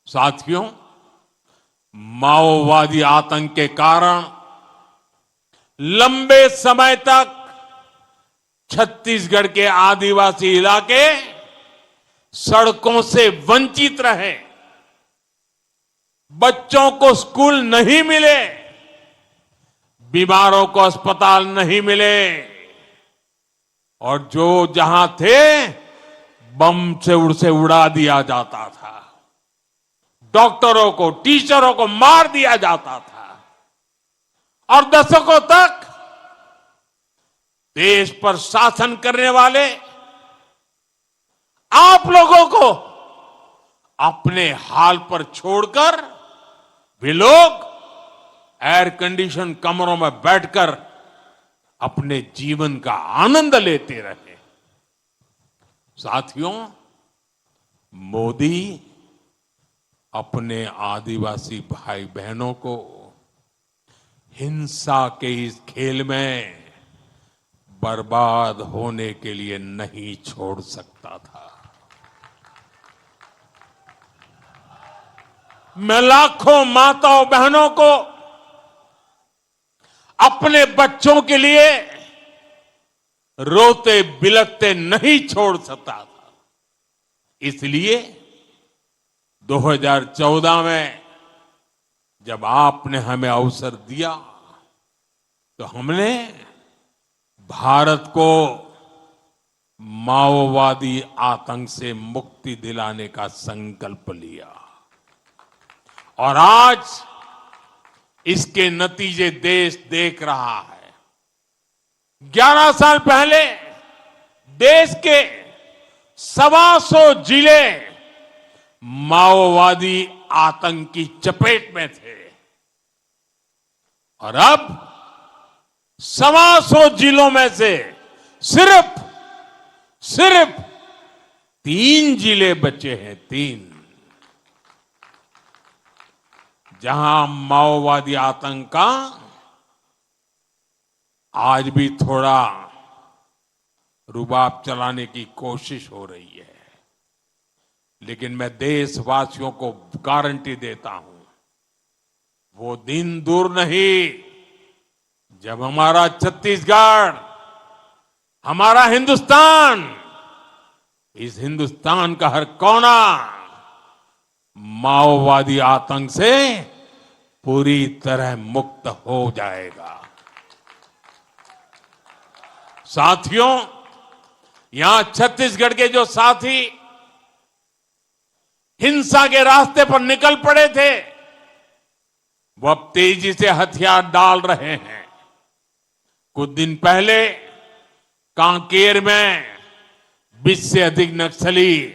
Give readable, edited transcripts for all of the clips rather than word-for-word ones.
साथियों, माओवादी आतंक के कारण लंबे समय तक छत्तीसगढ़ के आदिवासी इलाके सड़कों से वंचित रहे। बच्चों को स्कूल नहीं मिले, बीमारों को अस्पताल नहीं मिले और जो जहां थे बम से उड़ा दिया जाता था। डॉक्टरों को, टीचरों को मार दिया जाता था और दशकों तक देश पर शासन करने वाले आप लोगों को अपने हाल पर छोड़कर वे लोग एयर कंडीशन कमरों में बैठकर अपने जीवन का आनंद लेते रहे। साथियों, मोदी अपने आदिवासी भाई बहनों को हिंसा के इस खेल में बर्बाद होने के लिए नहीं छोड़ सकता था। मैं लाखों माताओं बहनों को अपने बच्चों के लिए रोते बिलखते नहीं छोड़ सकता था। इसलिए 2014 में जब आपने हमें अवसर दिया तो हमने भारत को माओवादी आतंक से मुक्ति दिलाने का संकल्प लिया और आज इसके नतीजे देश देख रहा है। 11 साल पहले देश के 125 जिले माओवादी आतंक की चपेट में थे और अब 125 जिलों में से सिर्फ 3 जिले बचे हैं। 3 जहां माओवादी आतंक का आज भी थोड़ा रुबाब चलाने की कोशिश हो रही है, लेकिन मैं देशवासियों को गारंटी देता हूं, वो दिन दूर नहीं जब हमारा छत्तीसगढ़, हमारा हिंदुस्तान, इस हिंदुस्तान का हर कोना माओवादी आतंक से पूरी तरह मुक्त हो जाएगा। साथियों, यहां छत्तीसगढ़ के जो साथी हिंसा के रास्ते पर निकल पड़े थे, वो अब तेजी से हथियार डाल रहे हैं। कुछ दिन पहले कांकेर में 20 से अधिक नक्सली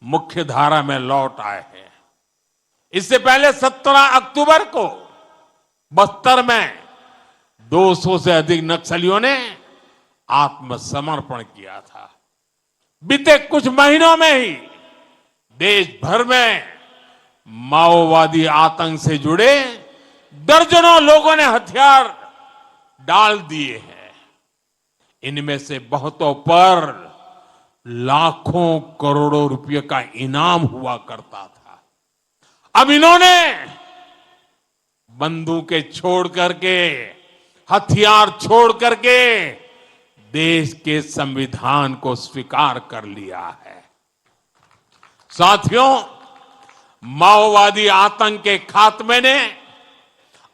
मुख्य धारा में लौट आए हैं। इससे पहले 17 अक्टूबर को बस्तर में 200 से अधिक नक्सलियों ने आत्मसमर्पण किया था। बीते कुछ महीनों में ही देश भर में माओवादी आतंक से जुड़े दर्जनों लोगों ने हथियार डाल दिए हैं। इनमें से बहुतों पर लाखों करोड़ों रुपए का इनाम हुआ करता था। अब इन्होंने बंदूकें छोड़ करके, हथियार छोड़ करके देश के संविधान को स्वीकार कर लिया है। साथियों, माओवादी आतंक के खात्मे ने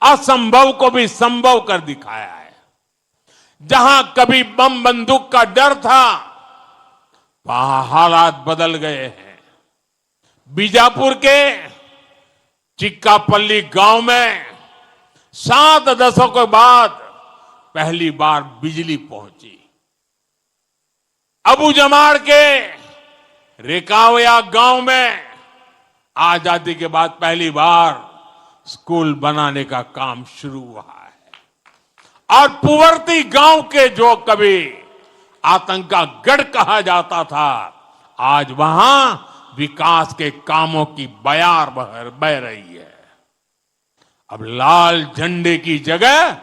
असंभव को भी संभव कर दिखाया है। जहां कभी बम बंदूक का डर था, वहां हालात बदल गए हैं। बीजापुर के चिक्कापल्ली गांव में 7 दशकों बाद पहली बार बिजली पहुंची। अबूजमाड़ के रेकावया गांव में आजादी के बाद पहली बार स्कूल बनाने का काम शुरू हुआ है और पुवर्ती गांव के जो कभी आतंक का गढ़ कहा जाता था, आज वहां विकास के कामों की बयार बह रही है। अब लाल झंडे की जगह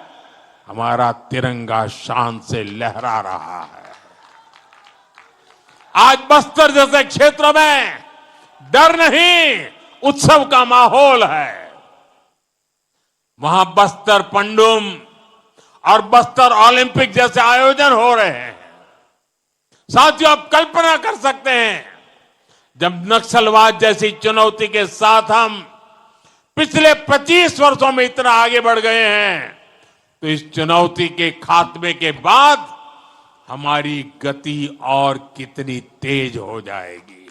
हमारा तिरंगा शान से लहरा रहा है। आज बस्तर जैसे क्षेत्रों में डर नहीं, उत्सव का माहौल है। वहां बस्तर पंडुम और बस्तर ओलंपिक जैसे आयोजन हो रहे हैं। साथियों, आप कल्पना कर सकते हैं, जब नक्सलवाद जैसी चुनौती के साथ हम पिछले 25 वर्षों में इतना आगे बढ़ गए हैं, तो इस चुनौती के खात्मे के बाद हमारी गति और कितनी तेज हो जाएगी।